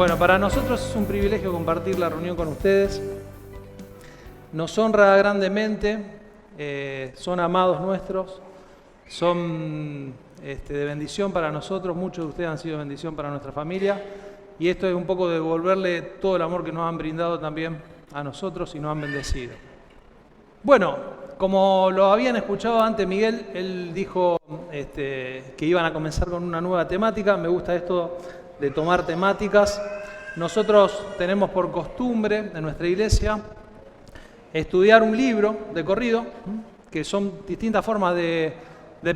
Bueno, para nosotros es un privilegio compartir la reunión con ustedes. Nos honra grandemente, son amados nuestros, son de bendición para nosotros. Muchos de ustedes han sido bendición para nuestra familia. Y esto es un poco de devolverle todo el amor que nos han brindado también a nosotros y nos han bendecido. Bueno, como lo habían escuchado antes Miguel, él dijo que iban a comenzar con una nueva temática. Me gusta esto de tomar temáticas. Nosotros tenemos por costumbre en nuestra iglesia estudiar un libro de corrido, que son distintas formas de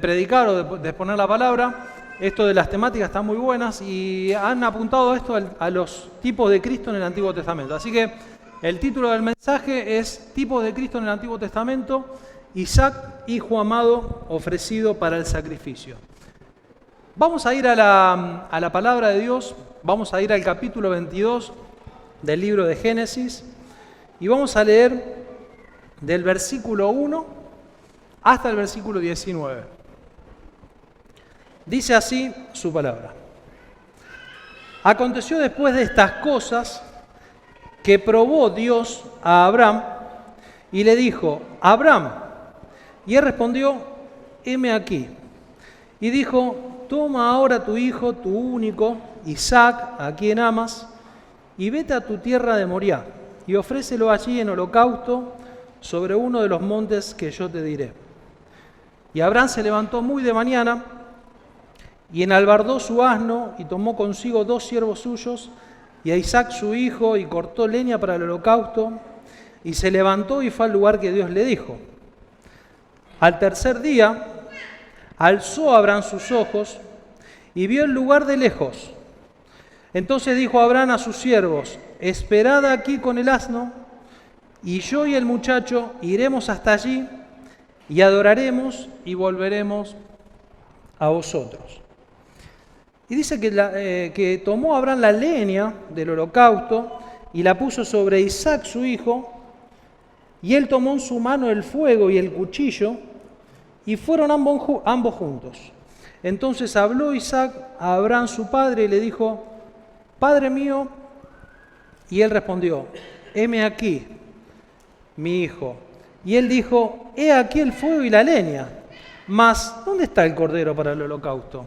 predicar o de exponer la palabra. Esto de las temáticas está muy buenas y han apuntado esto a los tipos de Cristo en el Antiguo Testamento. Así que el título del mensaje es Tipos de Cristo en el Antiguo Testamento, Isaac, hijo amado, ofrecido para el sacrificio. Vamos a ir a la palabra de Dios, vamos a ir al capítulo 22 del libro de Génesis y vamos a leer del versículo 1 hasta el versículo 19. Dice así su palabra. Aconteció después de estas cosas que probó Dios a Abraham y le dijo, Abraham, y él respondió, heme aquí. Y dijo, toma ahora tu hijo, tu único, Isaac, a quien amas, y vete a tu tierra de Moriah, y ofrécelo allí en holocausto sobre uno de los montes que yo te diré. Y Abraham se levantó muy de mañana, y enalbardó su asno, y tomó consigo 2 siervos suyos, y a Isaac su hijo, y cortó leña para el holocausto, y se levantó y fue al lugar que Dios le dijo. Al tercer día, alzó Abraham sus ojos, y vio el lugar de lejos. Entonces dijo Abraham a sus siervos, esperad aquí con el asno, y yo y el muchacho iremos hasta allí, y adoraremos, y volveremos a vosotros. Y dice que tomó Abraham la leña del holocausto y la puso sobre Isaac su hijo, y él tomó en su mano el fuego y el cuchillo, y fueron ambos juntos. Entonces habló Isaac a Abraham su padre y le dijo, Padre mío, y él respondió, heme aquí, mi hijo. Y él dijo, he aquí el fuego y la leña, mas ¿dónde está el cordero para el holocausto?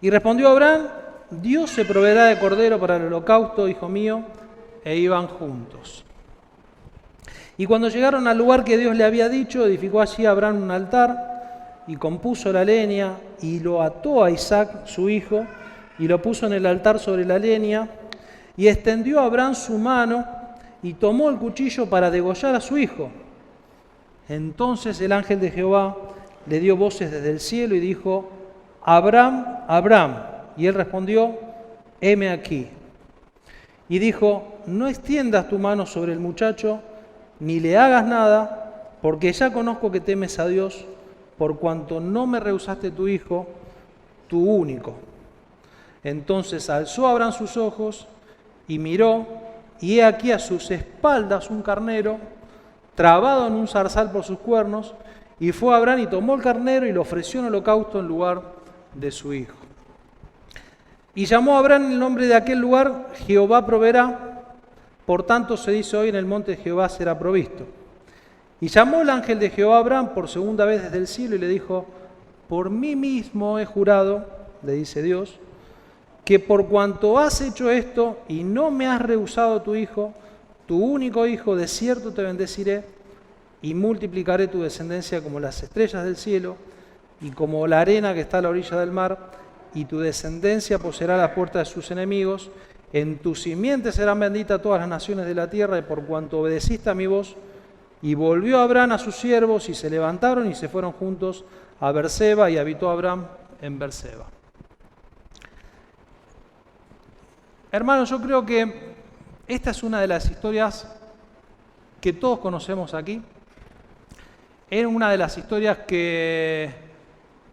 Y respondió Abraham, Dios se proveerá de cordero para el holocausto, hijo mío, e iban juntos. Y cuando llegaron al lugar que Dios le había dicho, edificó allí Abraham un altar, y compuso la leña, y lo ató a Isaac, su hijo, y lo puso en el altar sobre la leña, y extendió Abraham su mano, y tomó el cuchillo para degollar a su hijo. Entonces el ángel de Jehová le dio voces desde el cielo y dijo, Abraham, Abraham. Y él respondió, heme aquí. Y dijo, no extiendas tu mano sobre el muchacho, ni le hagas nada, porque ya conozco que temes a Dios, por cuanto no me rehusaste tu hijo, tu único. Entonces alzó Abraham sus ojos y miró, y he aquí a sus espaldas un carnero, trabado en un zarzal por sus cuernos, y fue Abraham y tomó el carnero y lo ofreció en holocausto en lugar de su hijo. Y llamó a Abraham el nombre de aquel lugar, Jehová proveerá, por tanto se dice hoy en el monte de Jehová será provisto. Y llamó el ángel de Jehová a Abraham por segunda vez desde el cielo y le dijo, por mí mismo he jurado, le dice Dios, que por cuanto has hecho esto y no me has rehusado tu hijo, tu único hijo, de cierto te bendeciré y multiplicaré tu descendencia como las estrellas del cielo y como la arena que está a la orilla del mar, y tu descendencia poseerá la puerta de sus enemigos. En tu simiente serán benditas todas las naciones de la tierra, y por cuanto obedeciste a mi voz. Y volvió Abraham a sus siervos, y se levantaron y se fueron juntos a Berseba, y habitó Abraham en Berseba. Hermanos, yo creo que esta es una de las historias que todos conocemos aquí. Es una de las historias que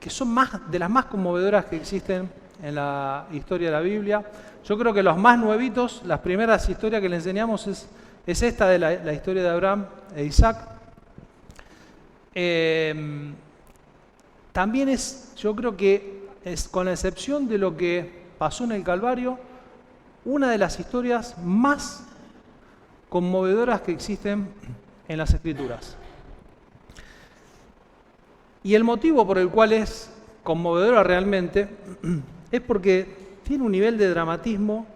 son de las más conmovedoras que existen en la historia de la Biblia. Yo creo que los más nuevitos, las primeras historias que le enseñamos es esta de la historia de Abraham e Isaac. También yo creo que con la excepción de lo que pasó en el Calvario, una de las historias más conmovedoras que existen en las Escrituras. Y el motivo por el cual es conmovedora realmente es porque tiene un nivel de dramatismo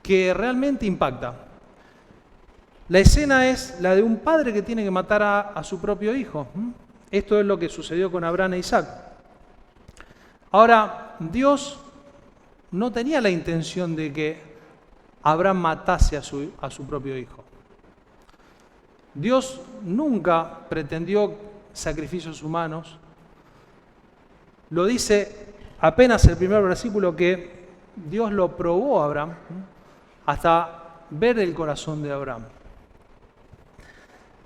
que realmente impacta. La escena es la de un padre que tiene que matar a su propio hijo. Esto es lo que sucedió con Abraham e Isaac. Ahora, Dios no tenía la intención de que Abraham matase a su propio hijo. Dios nunca pretendió sacrificios humanos. Lo dice apenas el primer versículo que Dios lo probó a Abraham hasta ver el corazón de Abraham.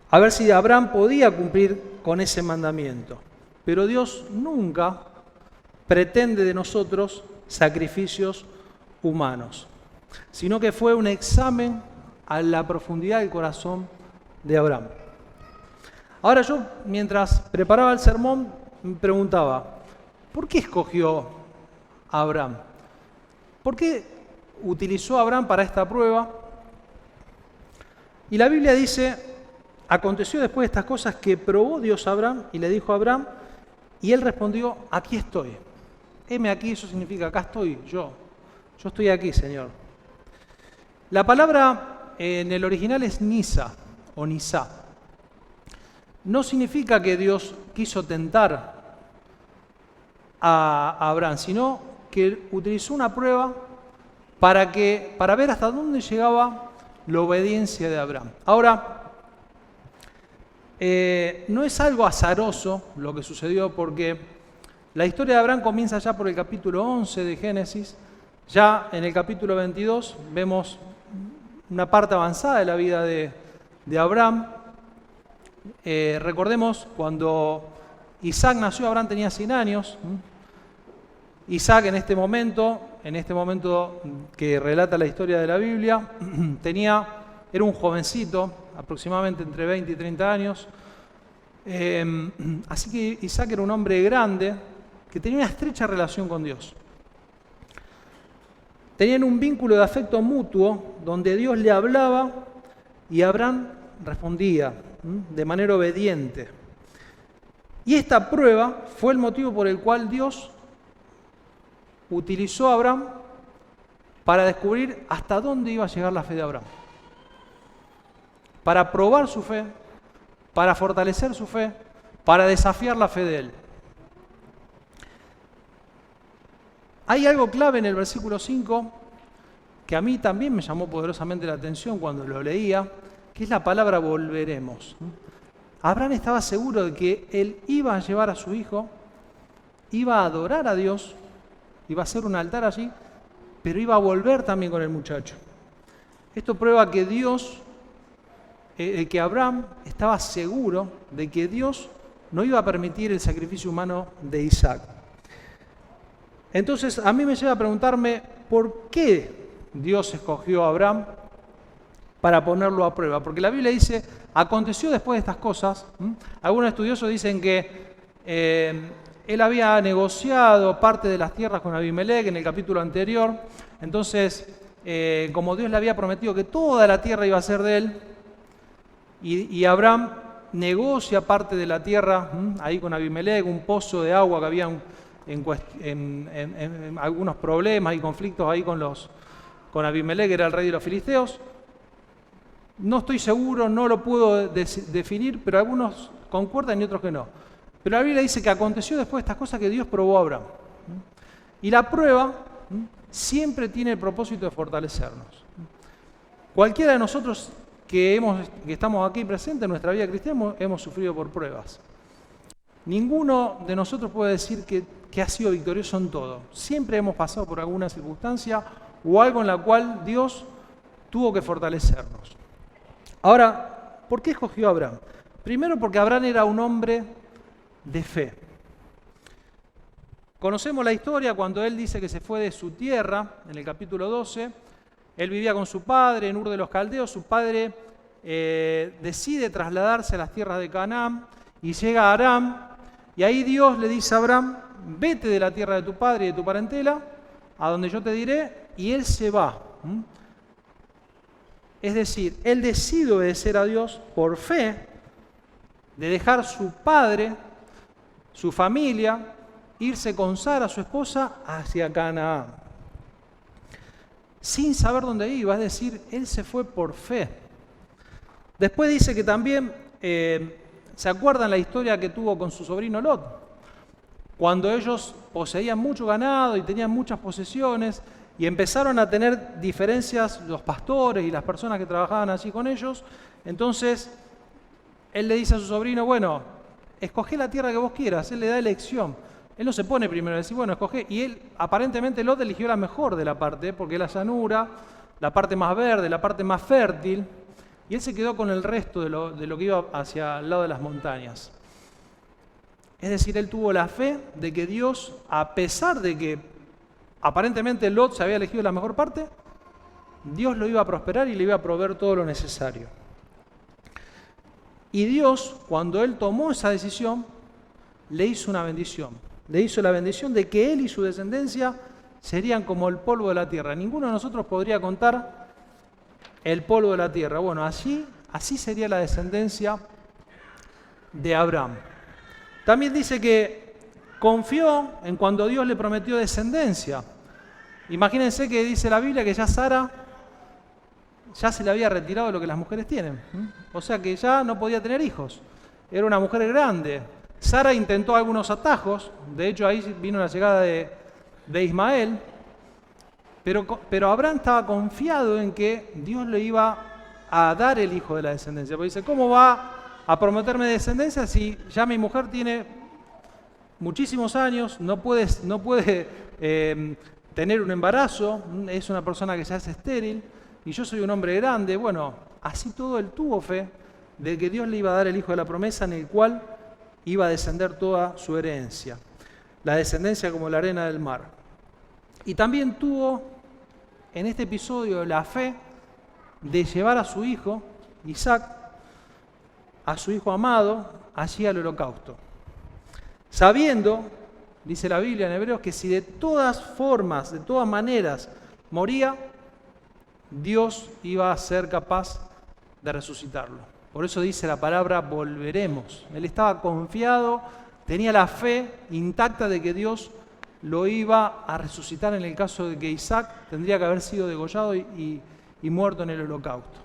A ver si Abraham podía cumplir con ese mandamiento. Pero Dios nunca pretende de nosotros sacrificios humanos, sino que fue un examen a la profundidad del corazón de Abraham. Ahora yo, mientras preparaba el sermón, me preguntaba, ¿por qué escogió a Abraham? ¿Por qué utilizó a Abraham para esta prueba? Y la Biblia dice, aconteció después de estas cosas que probó Dios a Abraham y le dijo a Abraham, y él respondió, aquí estoy. Heme aquí, eso significa, acá estoy yo estoy aquí, Señor. La palabra en el original es nisa o nisá. No significa que Dios quiso tentar a Abraham, sino que utilizó una prueba para ver hasta dónde llegaba la obediencia de Abraham. Ahora, no es algo azaroso lo que sucedió, porque la historia de Abraham comienza ya por el capítulo 11 de Génesis. Ya en el capítulo 22 vemos una parte avanzada de la vida de Abraham. Recordemos, cuando Isaac nació, Abraham tenía 100 años. Isaac en este momento que relata la historia de la Biblia, era un jovencito, aproximadamente entre 20 y 30 años. Así que Isaac era un hombre grande que tenía una estrecha relación con Dios. Tenían un vínculo de afecto mutuo donde Dios le hablaba y Abraham respondía de manera obediente. Y esta prueba fue el motivo por el cual Dios utilizó a Abraham para descubrir hasta dónde iba a llegar la fe de Abraham. Para probar su fe, para fortalecer su fe, para desafiar la fe de él. Hay algo clave en el versículo 5 que a mí también me llamó poderosamente la atención cuando lo leía, que es la palabra volveremos. Abraham estaba seguro de que él iba a llevar a su hijo, iba a adorar a Dios, iba a hacer un altar allí, pero iba a volver también con el muchacho. Esto prueba que que Abraham estaba seguro de que Dios no iba a permitir el sacrificio humano de Isaac. Entonces, a mí me lleva a preguntarme, ¿por qué Dios escogió a Abraham para ponerlo a prueba? Porque la Biblia dice, aconteció después de estas cosas. Algunos estudiosos dicen que él había negociado parte de las tierras con Abimelech en el capítulo anterior. Entonces, como Dios le había prometido que toda la tierra iba a ser de él, y Abraham negocia parte de la tierra ahí con Abimelech, un pozo de agua que había en algunos problemas y conflictos ahí con Abimelech, que era el rey de los filisteos. No estoy seguro, no lo puedo definir, pero algunos concuerdan y otros que no. Pero la Biblia dice que aconteció después de estas cosas que Dios probó a Abraham. Y la prueba siempre tiene el propósito de fortalecernos. Cualquiera de nosotros que estamos aquí presentes en nuestra vida cristiana hemos sufrido por pruebas. Ninguno de nosotros puede decir que ha sido victorioso en todo. Siempre hemos pasado por alguna circunstancia o algo en la cual Dios tuvo que fortalecernos. Ahora, ¿por qué escogió a Abraham? Primero porque Abraham era un hombre de fe. Conocemos la historia cuando él dice que se fue de su tierra, en el capítulo 12. Él vivía con su padre en Ur de los Caldeos. Su padre decide trasladarse a las tierras de Canaán y llega a Aram. Y ahí Dios le dice a Abraham, vete de la tierra de tu padre y de tu parentela, a donde yo te diré, y él se va. Es decir, él decide obedecer a Dios por fe, de dejar su padre, su familia, irse con Sara, su esposa, hacia Canaán. Sin saber dónde iba, es decir, él se fue por fe. Después dice que también, ¿se acuerdan la historia que tuvo con su sobrino Lot? Cuando ellos poseían mucho ganado y tenían muchas posesiones y empezaron a tener diferencias los pastores y las personas que trabajaban allí con ellos, entonces él le dice a su sobrino, bueno, escoge la tierra que vos quieras, él le da elección. Él no se pone primero a decir, bueno, escoge, y él aparentemente Lot eligió la mejor de la parte, porque es la llanura, la parte más verde, la parte más fértil, y él se quedó con el resto de lo que iba hacia el lado de las montañas. Es decir, él tuvo la fe de que Dios, a pesar de que aparentemente Lot se había elegido la mejor parte, Dios lo iba a prosperar y le iba a proveer todo lo necesario. Y Dios, cuando él tomó esa decisión, le hizo una bendición. Le hizo la bendición de que él y su descendencia serían como el polvo de la tierra. Ninguno de nosotros podría contar el polvo de la tierra. Bueno, así sería la descendencia de Abraham. También dice que confió en cuando Dios le prometió descendencia. Imagínense que dice la Biblia que ya Sara ya se le había retirado lo que las mujeres tienen. O sea que ya no podía tener hijos. Era una mujer grande. Sara intentó algunos atajos. De hecho, ahí vino la llegada de Ismael. Pero Abraham estaba confiado en que Dios le iba a dar el hijo de la descendencia. Porque dice, ¿cómo va a prometerme descendencia si ya mi mujer tiene muchísimos años, no puede tener un embarazo, es una persona que ya es estéril, y yo soy un hombre grande? Bueno, así todo él tuvo fe de que Dios le iba a dar el hijo de la promesa en el cual iba a descender toda su herencia, la descendencia como la arena del mar. Y también tuvo en este episodio la fe de llevar a su hijo, Isaac, a su hijo amado, allí al holocausto. Sabiendo, dice la Biblia en Hebreos, que si de todas formas, de todas maneras, moría, Dios iba a ser capaz de resucitarlo. Por eso dice la palabra volveremos. Él estaba confiado, tenía la fe intacta de que Dios lo iba a resucitar en el caso de que Isaac tendría que haber sido degollado y muerto en el holocausto.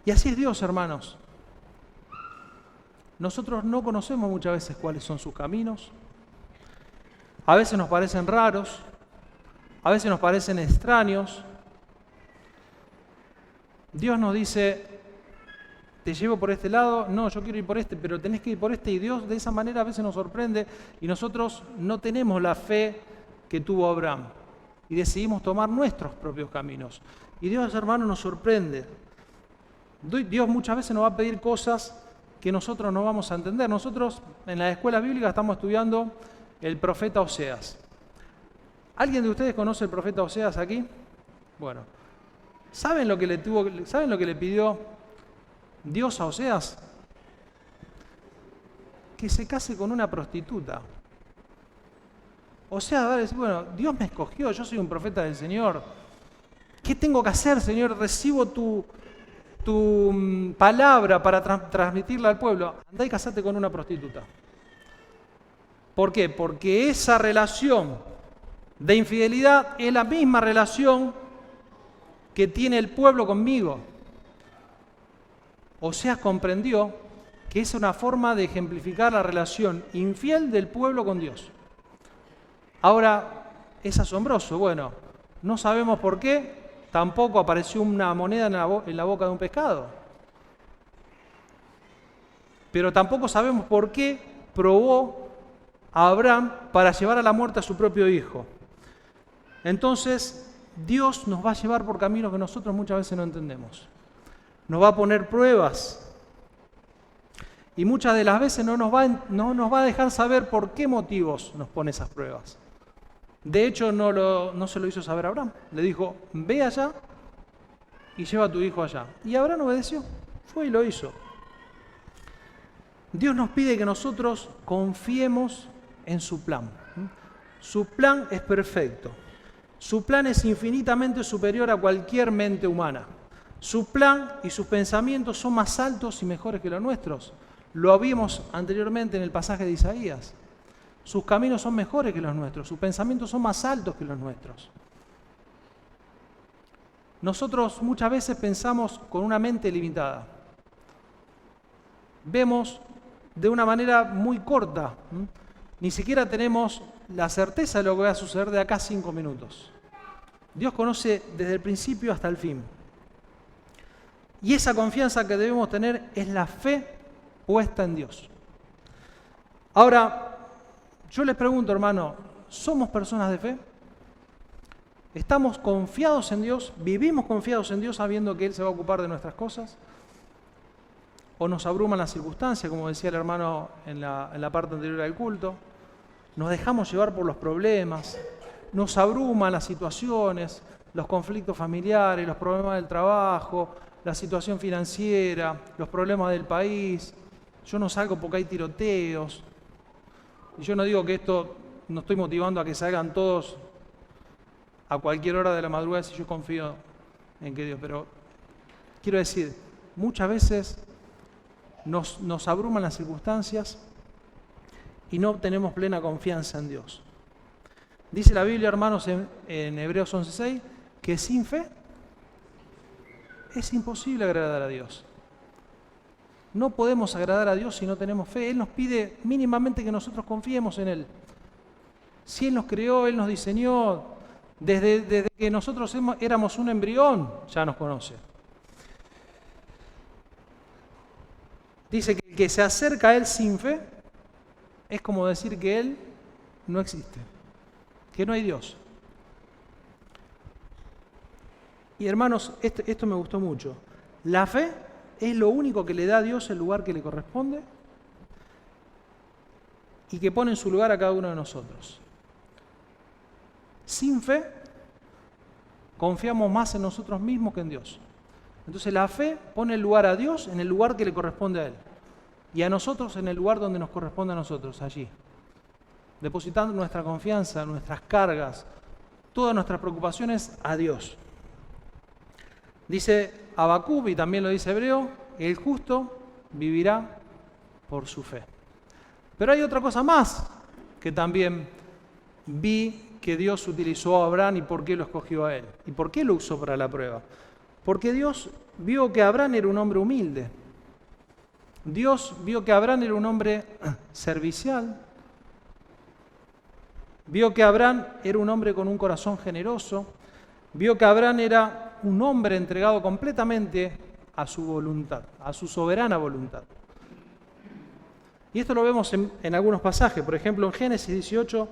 Y así es Dios, hermanos. Nosotros no conocemos muchas veces cuáles son sus caminos. A veces nos parecen raros, a veces nos parecen extraños. Dios nos dice, te llevo por este lado, no, yo quiero ir por este, pero tenés que ir por este, y Dios de esa manera a veces nos sorprende y nosotros no tenemos la fe que tuvo Abraham y decidimos tomar nuestros propios caminos. Y Dios, hermano, nos sorprende. Dios muchas veces nos va a pedir cosas que nosotros no vamos a entender. Nosotros en la escuela bíblica estamos estudiando el profeta Oseas. ¿Alguien de ustedes conoce el profeta Oseas aquí? Bueno, ¿saben lo que le pidió Dios a Oseas? Que se case con una prostituta. Oseas va a decir, bueno, Dios me escogió, yo soy un profeta del Señor. ¿Qué tengo que hacer, Señor? Recibo tu palabra para transmitirla al pueblo. Andá y casate con una prostituta. ¿Por qué? Porque esa relación de infidelidad es la misma relación que tiene el pueblo conmigo. Oseas comprendió que es una forma de ejemplificar la relación infiel del pueblo con Dios. Ahora, es asombroso. Bueno, no sabemos por qué. Tampoco apareció una moneda en la boca de un pescado. Pero tampoco sabemos por qué probó a Abraham para llevar a la muerte a su propio hijo. Entonces, Dios nos va a llevar por caminos que nosotros muchas veces no entendemos. Nos va a poner pruebas. Y muchas de las veces no nos va a dejar saber por qué motivos nos pone esas pruebas. De hecho, no se lo hizo saber a Abraham. Le dijo, ve allá y lleva a tu hijo allá. Y Abraham obedeció, fue y lo hizo. Dios nos pide que nosotros confiemos en su plan. Su plan es perfecto. Su plan es infinitamente superior a cualquier mente humana. Su plan y sus pensamientos son más altos y mejores que los nuestros. Lo vimos anteriormente en el pasaje de Isaías. Sus caminos son mejores que los nuestros, sus pensamientos son más altos que los nuestros. Nosotros muchas veces pensamos con una mente limitada. Vemos de una manera muy corta. Ni siquiera tenemos la certeza de lo que va a suceder de acá a 5 minutos. Dios conoce desde el principio hasta el fin. Y esa confianza que debemos tener es la fe puesta en Dios. Ahora, yo les pregunto, hermano, ¿somos personas de fe? ¿Estamos confiados en Dios? ¿Vivimos confiados en Dios sabiendo que Él se va a ocupar de nuestras cosas? ¿O nos abruman las circunstancias, como decía el hermano en la parte anterior del culto? ¿Nos dejamos llevar por los problemas? ¿Nos abruman las situaciones, los conflictos familiares, los problemas del trabajo, la situación financiera, los problemas del país? Yo no salgo porque hay tiroteos. Y yo no digo que esto, no estoy motivando a que salgan todos a cualquier hora de la madrugada si yo confío en que Dios, pero quiero decir, muchas veces nos abruman las circunstancias y no tenemos plena confianza en Dios. Dice la Biblia, hermanos, en Hebreos 11:6, que sin fe es imposible agradar a Dios. No podemos agradar a Dios si no tenemos fe. Él nos pide mínimamente que nosotros confiemos en Él. Si Él nos creó, Él nos diseñó, desde que nosotros éramos un embrión, ya nos conoce. Dice que el que se acerca a Él sin fe es como decir que Él no existe, que no hay Dios. Y hermanos, esto me gustó mucho. La fe es lo único que le da a Dios el lugar que le corresponde y que pone en su lugar a cada uno de nosotros. Sin fe, confiamos más en nosotros mismos que en Dios. Entonces la fe pone el lugar a Dios en el lugar que le corresponde a Él. Y a nosotros en el lugar donde nos corresponde a nosotros, allí. Depositando nuestra confianza, nuestras cargas, todas nuestras preocupaciones a Dios. Dice Habacuc, y también lo dice Hebreo, el justo vivirá por su fe. Pero hay otra cosa más que también vi que Dios utilizó a Abraham y por qué lo escogió a él. ¿Y por qué lo usó para la prueba? Porque Dios vio que Abraham era un hombre humilde. Dios vio que Abraham era un hombre servicial. Vio que Abraham era un hombre con un corazón generoso. Vio que Abraham era un hombre entregado completamente a su voluntad, a su soberana voluntad. Y esto lo vemos en algunos pasajes. Por ejemplo, en Génesis 18,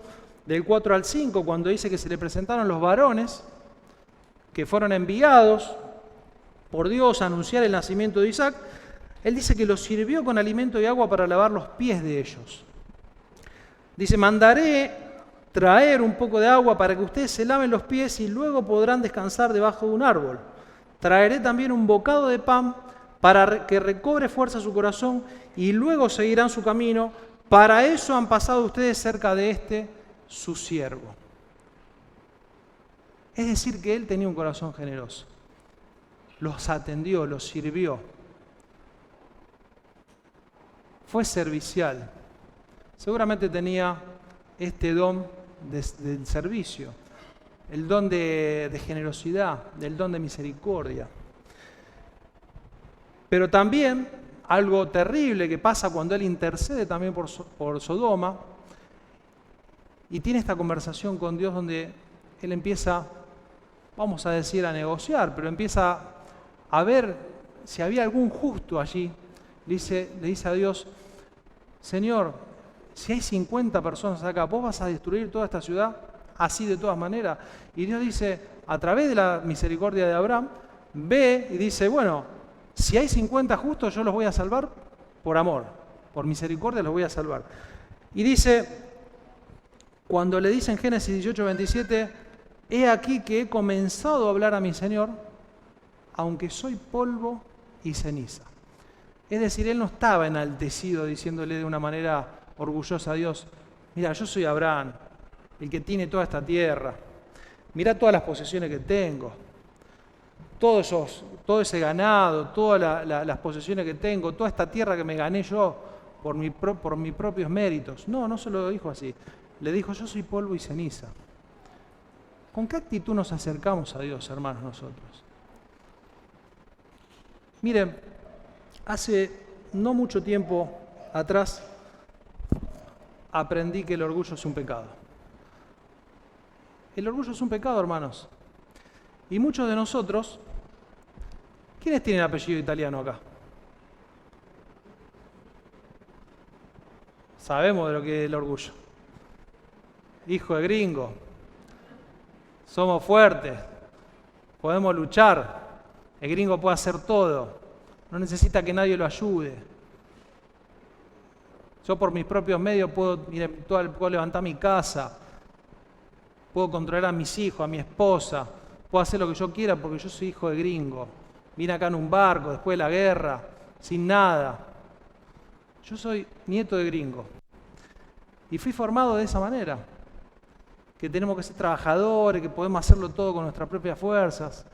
del 4 al 5, cuando dice que se le presentaron los varones que fueron enviados por Dios a anunciar el nacimiento de Isaac, él dice que los sirvió con alimento y agua para lavar los pies de ellos. Dice, mandaré traer un poco de agua para que ustedes se laven los pies y luego podrán descansar debajo de un árbol. Traeré también un bocado de pan para que recobre fuerza su corazón y luego seguirán su camino. Para eso han pasado ustedes cerca de su siervo. Es decir, que él tenía un corazón generoso. Los atendió, los sirvió. Fue servicial. Seguramente tenía este don del servicio, el don de generosidad, el don de misericordia. Pero también algo terrible que pasa cuando él intercede también por Sodoma y tiene esta conversación con Dios donde él empieza, vamos a decir, a negociar, pero empieza a ver si había algún justo allí. Le dice a Dios, Señor, si hay 50 personas acá, ¿vos vas a destruir toda esta ciudad así de todas maneras? Y Dios dice, a través de la misericordia de Abraham, ve y dice, bueno, si hay 50 justos, yo los voy a salvar por amor, por misericordia los voy a salvar. Y dice, cuando le dice en Génesis 18, 27, he aquí que he comenzado a hablar a mi Señor, aunque soy polvo y ceniza. Es decir, él no estaba enaltecido diciéndole de una manera orgullosa a Dios, mira, yo soy Abraham, el que tiene toda esta tierra. mirá todas las posesiones que tengo, todo ese ganado, todas las posesiones que tengo, toda esta tierra que me gané yo por mis propios méritos. No, no se lo dijo así. Le dijo, yo soy polvo y ceniza. ¿Con qué actitud nos acercamos a Dios, hermanos, nosotros? Miren, hace no mucho tiempo atrás aprendí que el orgullo es un pecado. El orgullo es un pecado, hermanos. Y muchos de nosotros, ¿quiénes tienen apellido italiano acá? Sabemos de lo que es el orgullo. Hijo de gringo. Somos fuertes. Podemos luchar. El gringo puede hacer todo. No necesita que nadie lo ayude. Yo por mis propios medios puedo levantar mi casa. Puedo controlar a mis hijos, a mi esposa. Puedo hacer lo que yo quiera porque yo soy hijo de gringo. Vine acá en un barco después de la guerra, sin nada. Yo soy nieto de gringo. Y fui formado de esa manera. Que tenemos que ser trabajadores, que podemos hacerlo todo con nuestras propias fuerzas.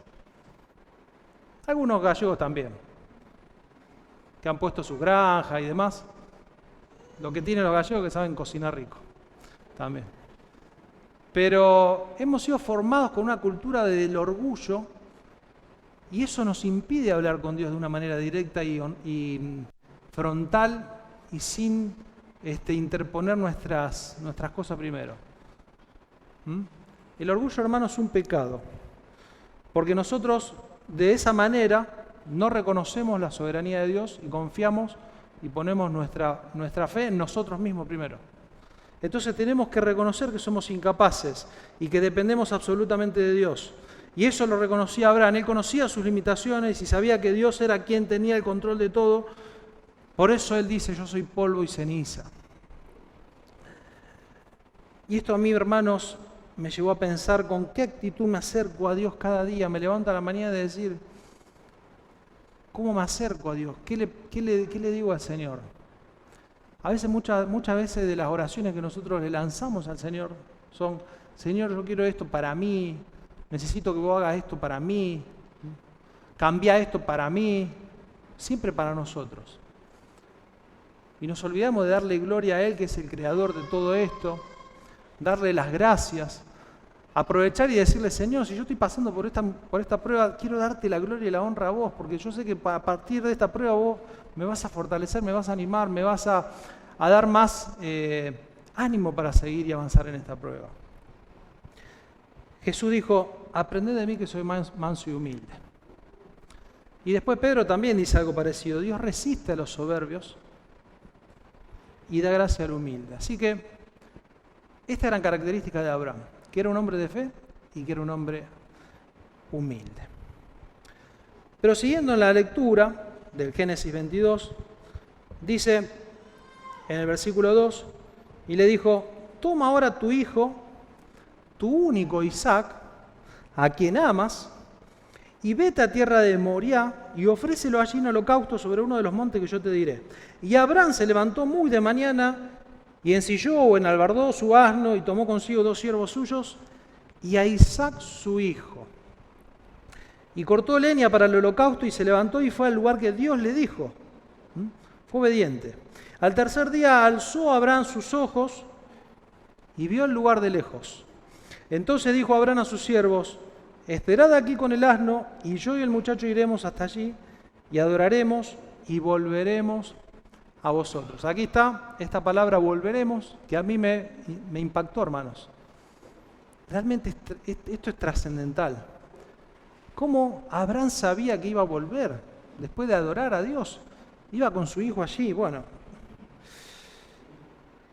Algunos gallegos también, que han puesto sus granjas y demás. Lo que tienen los gallegos es que saben cocinar rico, también. Pero hemos sido formados con una cultura del orgullo y eso nos impide hablar con Dios de una manera directa y frontal y sin interponer nuestras cosas primero. El orgullo, hermano, es un pecado, porque nosotros de esa manera no reconocemos la soberanía de Dios y confiamos y ponemos nuestra fe en nosotros mismos primero. Entonces tenemos que reconocer que somos incapaces y que dependemos absolutamente de Dios. Y eso lo reconocía Abraham. Él conocía sus limitaciones y sabía que Dios era quien tenía el control de todo. Por eso él dice, yo soy polvo y ceniza. Y esto a mí, hermanos, me llevó a pensar con qué actitud me acerco a Dios cada día. Me levanto a la mañana de decir, ¿cómo me acerco a Dios? ¿Qué le digo al Señor? A veces, muchas veces de las oraciones que nosotros le lanzamos al Señor son, Señor, yo quiero esto para mí, necesito que vos hagas esto para mí, cambia esto para mí, siempre para nosotros. Y nos olvidamos de darle gloria a Él, que es el creador de todo esto, darle las gracias, aprovechar y decirle, Señor, si yo estoy pasando por esta prueba, quiero darte la gloria y la honra a vos, porque yo sé que a partir de esta prueba vos me vas a fortalecer, me vas a animar, me vas a dar más ánimo para seguir y avanzar en esta prueba. Jesús dijo, aprended de mí que soy manso y humilde. Y después Pedro también dice algo parecido, Dios resiste a los soberbios y da gracia al humilde. Así que esta eran características de Abraham, que era un hombre de fe y que era un hombre humilde. Pero siguiendo en la lectura del Génesis 22, dice en el versículo 2, y le dijo, toma ahora tu hijo, tu único Isaac, a quien amas, y vete a tierra de Moriah y ofrécelo allí en holocausto sobre uno de los montes que yo te diré. Y Abraham se levantó muy de mañana y ensilló o enalbardó su asno y tomó consigo 2 siervos suyos y a Isaac su hijo. Y cortó leña para el holocausto y se levantó y fue al lugar que Dios le dijo. Fue obediente. Al tercer día alzó Abraham sus ojos y vio el lugar de lejos. Entonces dijo Abraham a sus siervos, esperad aquí con el asno y yo y el muchacho iremos hasta allí y adoraremos y volveremos a vosotros. Aquí está esta palabra volveremos, que a mí me impactó, hermanos. Realmente esto es trascendental. ¿Cómo Abraham sabía que iba a volver después de adorar a Dios? Iba con su hijo allí. Bueno,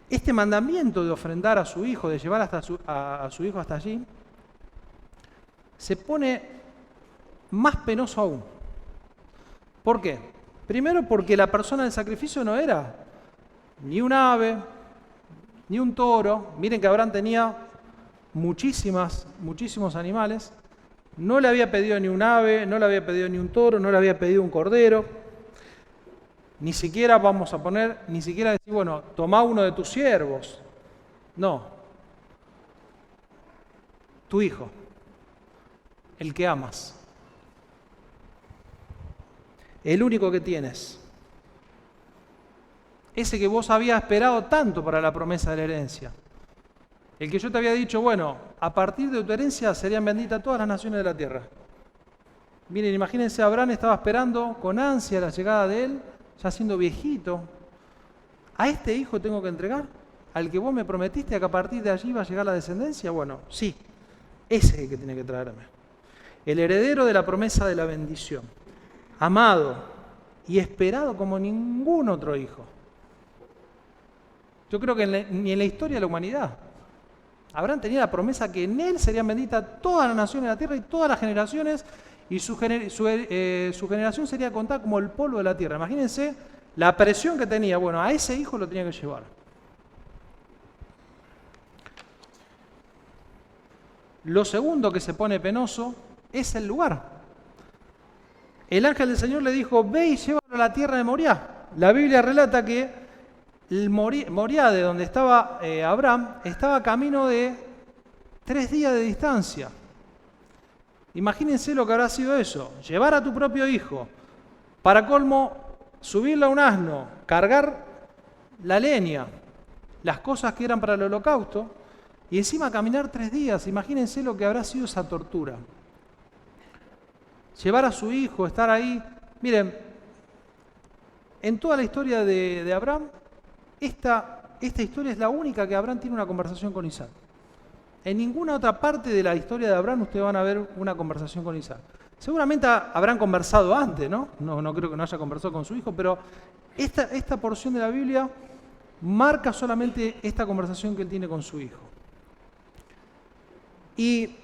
este mandamiento de ofrendar a su hijo, de llevar a su hijo hasta allí, se pone más penoso aún. ¿Por qué? Primero porque la persona del sacrificio no era ni un ave, ni un toro. Miren que Abraham tenía muchísimos animales. No le había pedido ni un ave, no le había pedido ni un toro, no le había pedido un cordero. Ni siquiera decir, bueno, toma uno de tus siervos. No. Tu hijo. el que amas. El único que tienes. Ese que vos habías esperado tanto para la promesa de la herencia. El que yo te había dicho, bueno, a partir de tu herencia serían benditas todas las naciones de la tierra. Miren, imagínense, Abraham estaba esperando con ansia la llegada de él, ya siendo viejito. ¿A este hijo tengo que entregar? ¿Al que vos me prometiste que a partir de allí va a llegar la descendencia? Bueno, sí, ese es el que tiene que traerme. El heredero de la promesa de la bendición. Amado y esperado como ningún otro hijo. Yo creo que ni en la historia de la humanidad. Abraham tenía la promesa que en él serían benditas todas las naciones de la tierra y todas las generaciones, y su generación sería contada como el polvo de la tierra. Imagínense la presión que tenía. Bueno, a ese hijo lo tenía que llevar. Lo segundo que se pone penoso es el lugar. El ángel del Señor le dijo, ve y llévalo a la tierra de Moriah. La Biblia relata que el Moriah, de donde estaba Abraham, estaba a camino de 3 días de distancia. Imagínense lo que habrá sido eso. Llevar a tu propio hijo, para colmo, subirlo a un asno, cargar la leña, las cosas que eran para el holocausto, y encima caminar 3 días. Imagínense lo que habrá sido esa tortura. Llevar a su hijo, estar ahí. Miren, en toda la historia de Abraham, esta historia es la única que Abraham tiene una conversación con Isaac. En ninguna otra parte de la historia de Abraham ustedes van a ver una conversación con Isaac. Seguramente habrán conversado antes, ¿no? No creo que no haya conversado con su hijo, pero esta porción de la Biblia marca solamente esta conversación que él tiene con su hijo. Y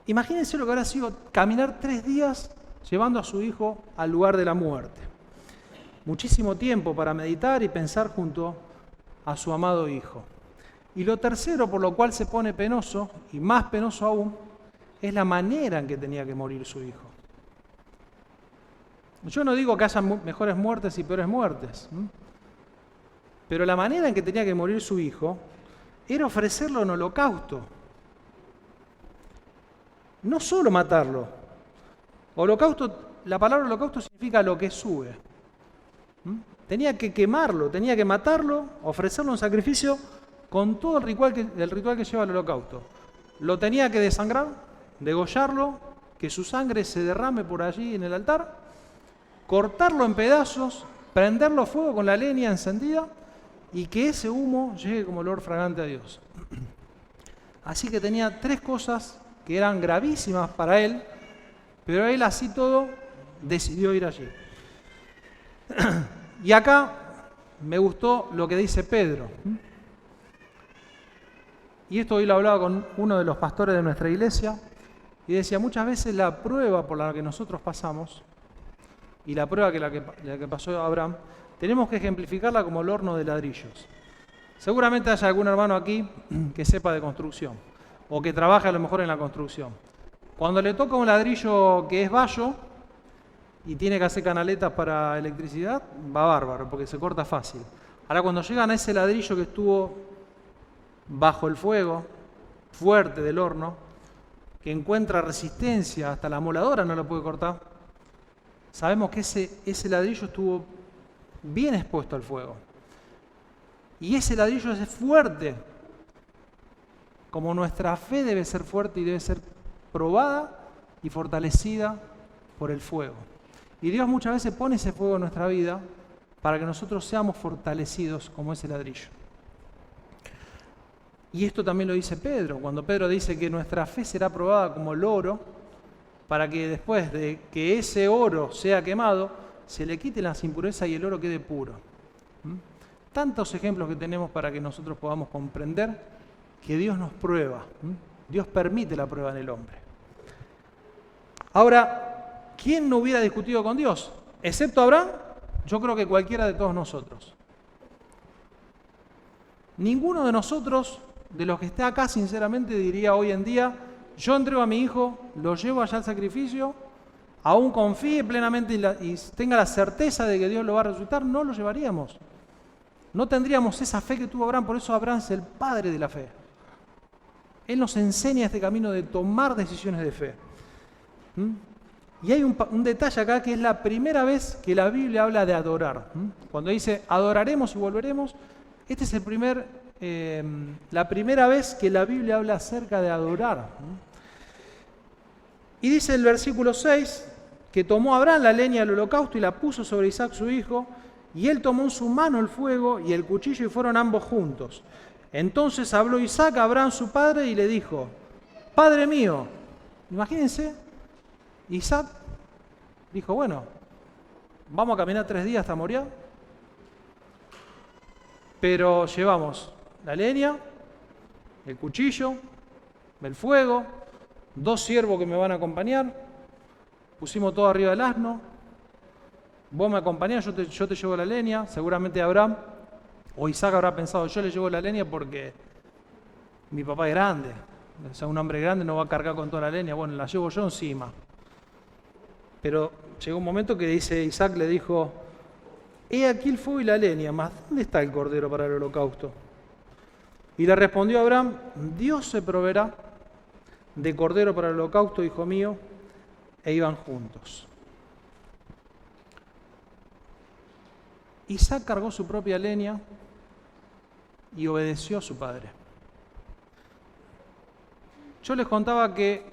imagínense lo que habrá sido caminar 3 días llevando a su hijo al lugar de la muerte. Muchísimo tiempo para meditar y pensar junto a su amado hijo. Y lo tercero por lo cual se pone penoso, y más penoso aún, es la manera en que tenía que morir su hijo. Yo no digo que haya mejores muertes y peores muertes, pero la manera en que tenía que morir su hijo era ofrecerlo en holocausto. No solo matarlo. Holocausto, la palabra holocausto significa lo que sube. Tenía que quemarlo, tenía que matarlo, ofrecerlo en sacrificio con todo el ritual que lleva el holocausto. Lo tenía que desangrar, degollarlo, que su sangre se derrame por allí en el altar, cortarlo en pedazos, prenderlo a fuego con la leña encendida y que ese humo llegue como olor fragante a Dios. Así que tenía 3 cosas que eran gravísimas para él, pero él así todo decidió ir allí. Y acá me gustó lo que dice Pedro. Y esto hoy lo hablaba con uno de los pastores de nuestra iglesia, y decía, muchas veces la prueba por la que nosotros pasamos, y la prueba la que pasó Abraham, tenemos que ejemplificarla como el horno de ladrillos. Seguramente haya algún hermano aquí que sepa de construcción, o que trabaje a lo mejor en la construcción. Cuando le toca un ladrillo que es vallo, y tiene que hacer canaletas para electricidad, va bárbaro, porque se corta fácil. Ahora, cuando llegan a ese ladrillo que estuvo bajo el fuego fuerte del horno, que encuentra resistencia, hasta la moladora no lo puede cortar, sabemos que ese ladrillo estuvo bien expuesto al fuego. Y ese ladrillo es fuerte, como nuestra fe debe ser fuerte y debe ser probada y fortalecida por el fuego. Y Dios muchas veces pone ese fuego en nuestra vida para que nosotros seamos fortalecidos como ese ladrillo. Y esto también lo dice Pedro, cuando Pedro dice que nuestra fe será probada como el oro, para que después de que ese oro sea quemado, se le quite las impurezas y el oro quede puro. Tantos ejemplos que tenemos para que nosotros podamos comprender que Dios nos prueba. Dios permite la prueba en el hombre. Ahora, ¿quién no hubiera discutido con Dios? Excepto Abraham, yo creo que cualquiera de todos nosotros. Ninguno de nosotros, de los que está acá, sinceramente diría hoy en día, yo entrego a mi hijo, lo llevo allá al sacrificio, aún confíe plenamente y tenga la certeza de que Dios lo va a resucitar, no lo llevaríamos. No tendríamos esa fe que tuvo Abraham, por eso Abraham es el padre de la fe. Él nos enseña este camino de tomar decisiones de fe. ¿Mm? Y hay un detalle acá que es la primera vez que la Biblia habla de adorar. Cuando dice adoraremos y volveremos, esta es la primera vez que la Biblia habla acerca de adorar. Y dice el versículo 6 que tomó Abraham la leña del holocausto y la puso sobre Isaac su hijo, y él tomó en su mano el fuego y el cuchillo y fueron ambos juntos. Entonces habló Isaac a Abraham su padre y le dijo: Padre mío. Imagínense, Isaac dijo: bueno, vamos a caminar 3 días hasta Moriah, pero llevamos la leña, el cuchillo, el fuego, 2 siervos que me van a acompañar, pusimos todo arriba del asno, vos me acompañás, yo te llevo la leña. Seguramente Abraham o Isaac habrá pensado: yo le llevo la leña porque mi papá es grande, o sea, un hombre grande no va a cargar con toda la leña, bueno, la llevo yo encima. Pero llegó un momento que Isaac le dijo: he aquí el fuego y la leña, mas ¿dónde está el cordero para el holocausto? Y le respondió Abraham: Dios se proveerá de cordero para el holocausto, hijo mío. E iban juntos. Isaac cargó su propia leña y obedeció a su padre. Yo les contaba que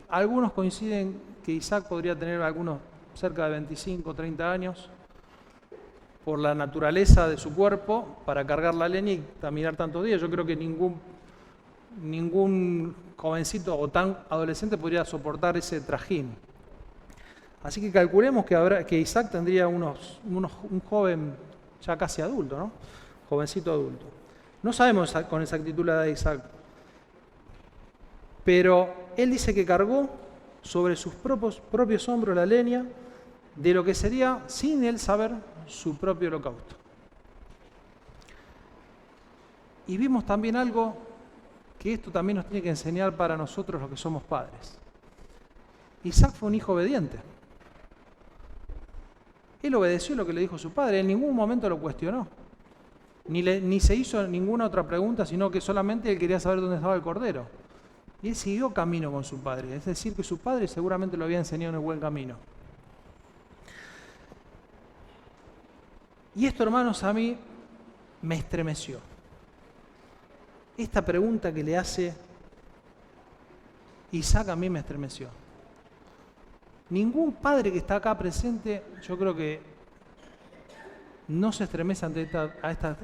algunos coinciden que Isaac podría tener algunos cerca de 25 o 30 años por la naturaleza de su cuerpo para cargar la leña y caminar tantos días. Yo creo que ningún jovencito o tan adolescente podría soportar ese trajín. Así que calculemos que Isaac tendría un joven ya casi adulto, ¿no? Jovencito adulto. No sabemos con exactitud la edad de Isaac, pero él dice que cargó sobre sus propios hombros la leña de lo que sería, sin él saber, su propio holocausto. Y vimos también algo que esto también nos tiene que enseñar para nosotros los que somos padres. Isaac fue un hijo obediente. Él obedeció lo que le dijo su padre, en ningún momento lo cuestionó. Ni se hizo ninguna otra pregunta, sino que solamente él quería saber dónde estaba el cordero. Y él siguió camino con su padre, es decir, que su padre seguramente lo había enseñado en el buen camino. Y esto, hermanos, a mí me estremeció. Esta pregunta que le hace Isaac a mí me estremeció. Ningún padre que está acá presente, yo creo que no se estremece ante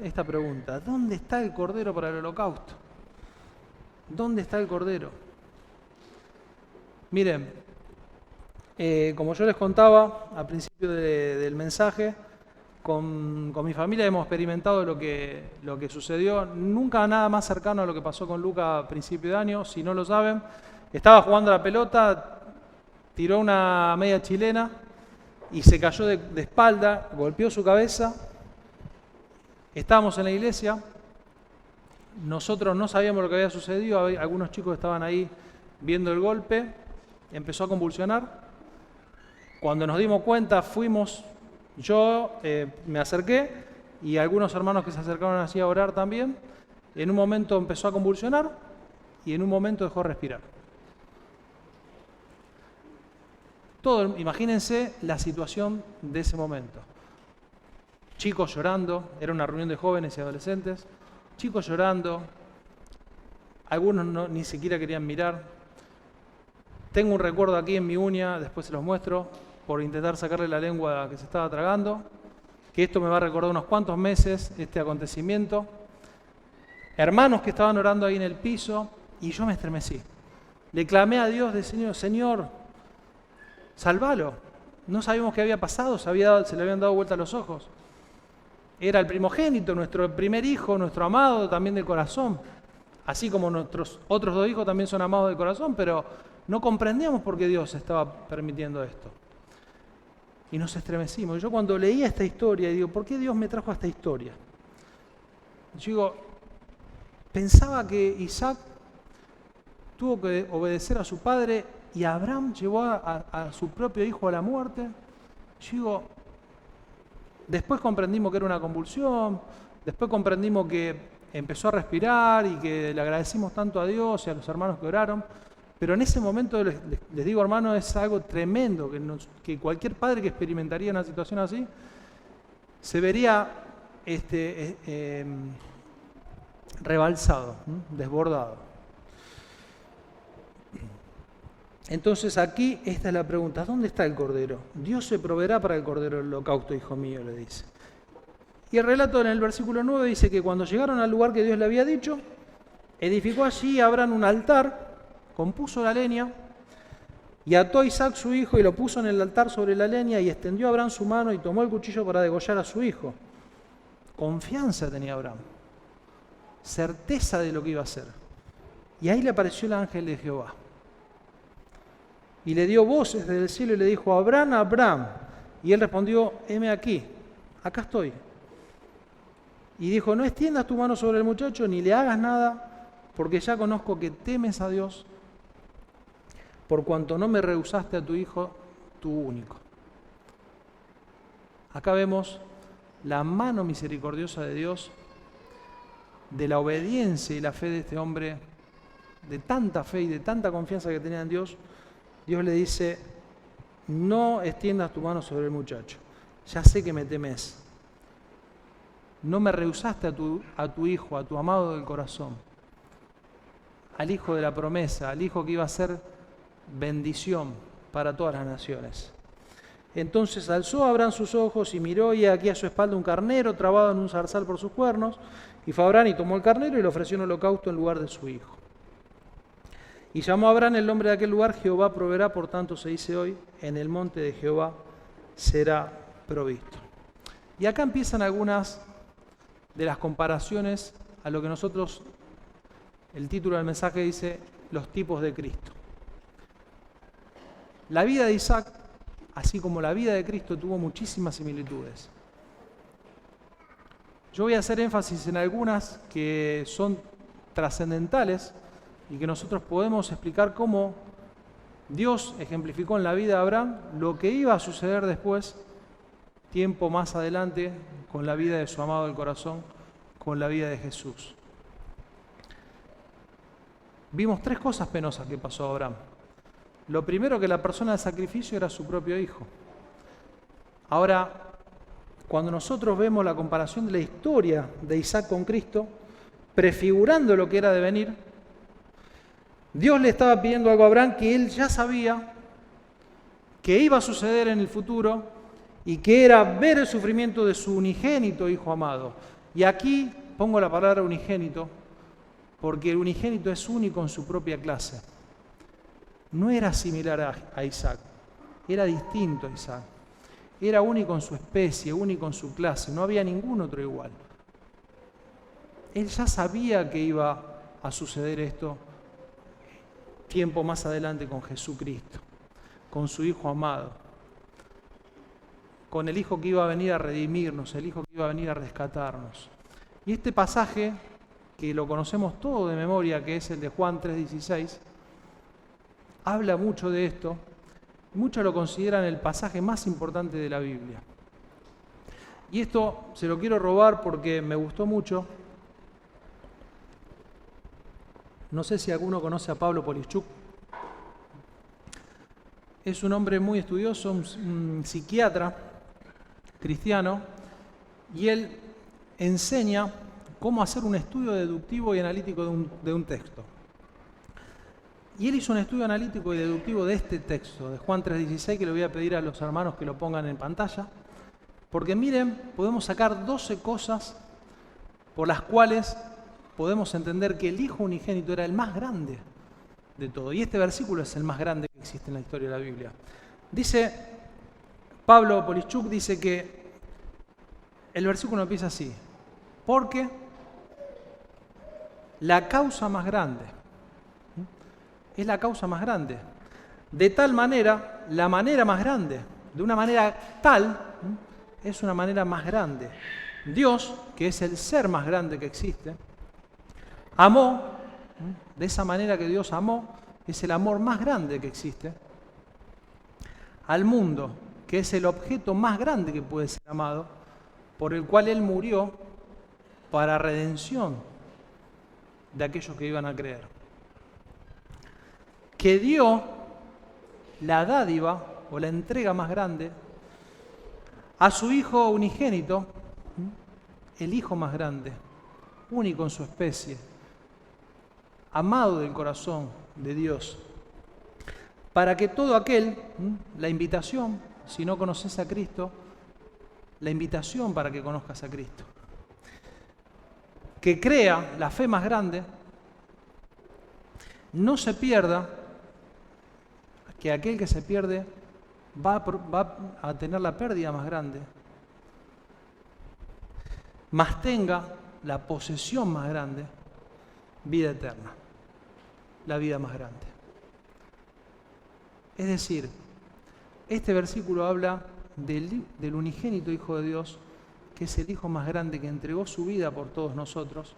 esta pregunta. ¿Dónde está el cordero para el holocausto? ¿Dónde está el cordero? Miren, como yo les contaba al principio del mensaje, con mi familia hemos experimentado lo que sucedió. Nunca nada más cercano a lo que pasó con Luca a principio de año, si no lo saben. Estaba jugando a la pelota, tiró una media chilena y se cayó de espalda, golpeó su cabeza. Estábamos en la iglesia, nosotros no sabíamos lo que había sucedido, algunos chicos estaban ahí viendo el golpe, empezó a convulsionar. Cuando nos dimos cuenta fuimos, yo me acerqué y algunos hermanos que se acercaron así a orar también. En un momento empezó a convulsionar y en un momento dejó de respirar. Imagínense la situación de ese momento. Chicos llorando, era una reunión de jóvenes y adolescentes, chicos llorando, algunos ni siquiera querían mirar. Tengo un recuerdo aquí en mi uña, después se los muestro, por intentar sacarle la lengua que se estaba tragando, que esto me va a recordar unos cuantos meses, este acontecimiento. Hermanos que estaban orando ahí en el piso, y yo me estremecí. Le clamé a Dios, Señor, sálvalo. No sabíamos qué había pasado, se le habían dado vuelta los ojos. Era el primogénito, nuestro primer hijo, nuestro amado también del corazón. Así como nuestros otros 2 hijos también son amados del corazón, pero no comprendíamos por qué Dios estaba permitiendo esto. Y nos estremecimos. Yo cuando leía esta historia, digo, ¿por qué Dios me trajo a esta historia? Yo digo, pensaba que Isaac tuvo que obedecer a su padre y Abraham llevó a su propio hijo a la muerte. Yo digo, después comprendimos que era una convulsión, después comprendimos que empezó a respirar y que le agradecimos tanto a Dios y a los hermanos que oraron, Pero en ese momento, les digo, hermano, es algo tremendo, que cualquier padre que experimentaría una situación así, se vería rebalsado, desbordado. Entonces aquí esta es la pregunta, ¿dónde está el cordero? Dios se proveerá para el cordero del holocausto, hijo mío, le dice. Y el relato en el versículo 9 dice que cuando llegaron al lugar que Dios le había dicho, edificó allí Abraham un altar, compuso la leña, y ató a Isaac su hijo y lo puso en el altar sobre la leña, y extendió a Abraham su mano y tomó el cuchillo para degollar a su hijo. Confianza tenía Abraham, certeza de lo que iba a hacer. Y ahí le apareció el ángel de Jehová. Y le dio voces desde el cielo y le dijo, Abraham, Abraham. Y él respondió, heme aquí, acá estoy. Y dijo, no extiendas tu mano sobre el muchacho, ni le hagas nada, porque ya conozco que temes a Dios, por cuanto no me rehusaste a tu hijo, tu único. Acá vemos la mano misericordiosa de Dios, de la obediencia y la fe de este hombre, de tanta fe y de tanta confianza que tenía en Dios. Dios le dice, no extiendas tu mano sobre el muchacho, ya sé que me temes. No me rehusaste a tu hijo, a tu amado del corazón, al hijo de la promesa, al hijo que iba a ser bendición para todas las naciones. Entonces alzó Abraham sus ojos y miró, y aquí a su espalda un carnero trabado en un zarzal por sus cuernos. Y fue Abraham y tomó el carnero y le ofreció un holocausto en lugar de su hijo. Y llamó a Abraham el nombre de aquel lugar, Jehová proveerá, por tanto se dice hoy, en el monte de Jehová será provisto. Y acá empiezan algunas de las comparaciones a lo que nosotros, el título del mensaje dice, los tipos de Cristo. La vida de Isaac, así como la vida de Cristo, tuvo muchísimas similitudes. Yo voy a hacer énfasis en algunas que son trascendentales y que nosotros podemos explicar cómo Dios ejemplificó en la vida de Abraham lo que iba a suceder después, tiempo más adelante, con la vida de su amado del corazón, con la vida de Jesús. Vimos 3 cosas penosas que pasó a Abraham. Lo primero, que la persona de sacrificio era su propio hijo. Ahora, cuando nosotros vemos la comparación de la historia de Isaac con Cristo, prefigurando lo que era de venir, Dios le estaba pidiendo algo a Abraham que él ya sabía que iba a suceder en el futuro y que era ver el sufrimiento de su unigénito hijo amado. Y aquí pongo la palabra unigénito porque el unigénito es único en su propia clase. No era similar a Isaac, era distinto a Isaac. Era único en su especie, único en su clase, no había ningún otro igual. Él ya sabía que iba a suceder esto tiempo más adelante con Jesucristo, con su Hijo amado, con el Hijo que iba a venir a redimirnos, el Hijo que iba a venir a rescatarnos. Y este pasaje, que lo conocemos todo de memoria, que es el de Juan 3:16, habla mucho de esto. Muchos lo consideran el pasaje más importante de la Biblia. Y esto se lo quiero robar porque me gustó mucho. No sé si alguno conoce a Pablo Polischuk. Es un hombre muy estudioso, un psiquiatra cristiano, y él enseña cómo hacer un estudio deductivo y analítico de un texto. Y él hizo un estudio analítico y deductivo de este texto, de Juan 3:16, que le voy a pedir a los hermanos que lo pongan en pantalla, porque miren, podemos sacar 12 cosas por las cuales podemos entender que el Hijo unigénito era el más grande de todo. Y este versículo es el más grande que existe en la historia de la Biblia. Dice, Pablo Polischuk dice que el versículo empieza así, porque la causa más grande, es la causa más grande. De tal manera, la manera más grande, de una manera tal, es una manera más grande. Dios, que es el ser más grande que existe, amó, de esa manera que Dios amó, es el amor más grande que existe, al mundo, que es el objeto más grande que puede ser amado, por el cual Él murió para redención de aquellos que iban a creer. que dio la dádiva o la entrega más grande a su Hijo unigénito, el Hijo más grande, único en su especie, amado del corazón de Dios, para que todo aquel, la invitación, si no conoces a Cristo, la invitación para que conozcas a Cristo, que crea la fe más grande, no se pierda, que aquel que se pierde va a tener la pérdida más grande, mas tenga la posesión más grande, vida eterna, la vida más grande. Es decir, este versículo habla del unigénito Hijo de Dios, que es el Hijo más grande, que entregó su vida por todos nosotros,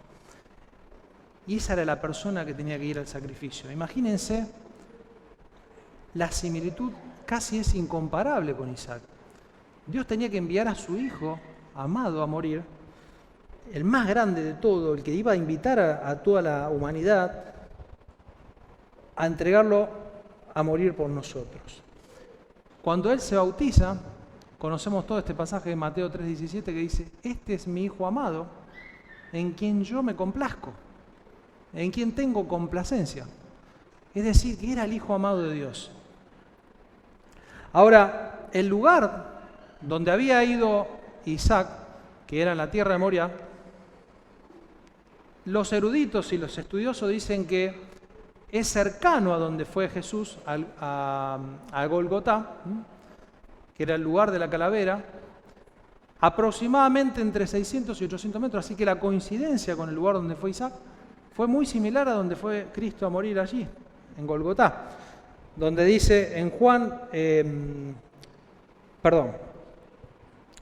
y esa era la persona que tenía que ir al sacrificio. Imagínense, la similitud casi es incomparable con Isaac. Dios tenía que enviar a su Hijo amado a morir, el más grande de todo, el que iba a invitar a toda la humanidad a entregarlo a morir por nosotros. Cuando Él se bautiza, conocemos todo este pasaje de Mateo 3:17 que dice: este es mi Hijo amado, en quien yo me complazco, en quien tengo complacencia. Es decir, que era el Hijo amado de Dios. Ahora, el lugar donde había ido Isaac, que era en la tierra de Moria, los eruditos y los estudiosos dicen que es cercano a donde fue Jesús, a Golgotá, que era el lugar de la calavera, aproximadamente entre 600 y 800 metros, así que la coincidencia con el lugar donde fue Isaac fue muy similar a donde fue Cristo a morir allí, en Golgotá, donde dice en Juan,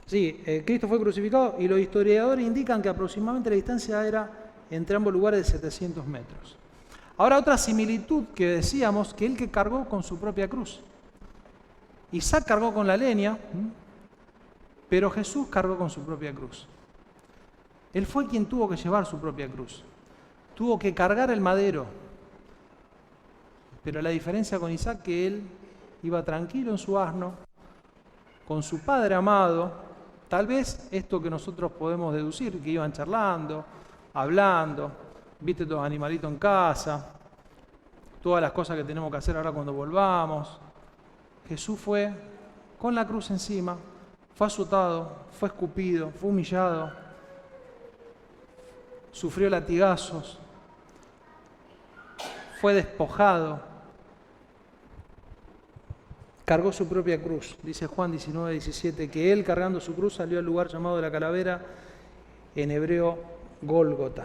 Cristo fue crucificado, y los historiadores indican que aproximadamente la distancia era entre ambos lugares de 700 metros. Ahora, otra similitud que decíamos, que él que cargó con su propia cruz. Isaac cargó con la leña, pero Jesús cargó con su propia cruz. Él fue quien tuvo que llevar su propia cruz. Tuvo que cargar el madero. Pero la diferencia con Isaac, que él iba tranquilo en su asno, con su padre amado. Tal vez esto que nosotros podemos deducir, que iban charlando, hablando, viste todos los animalitos en casa, todas las cosas que tenemos que hacer ahora cuando volvamos. Jesús fue con la cruz encima, fue azotado, fue escupido, fue humillado, sufrió latigazos, fue despojado, cargó su propia cruz. Dice Juan 19:17, que él cargando su cruz salió al lugar llamado de la calavera, en hebreo Gólgota.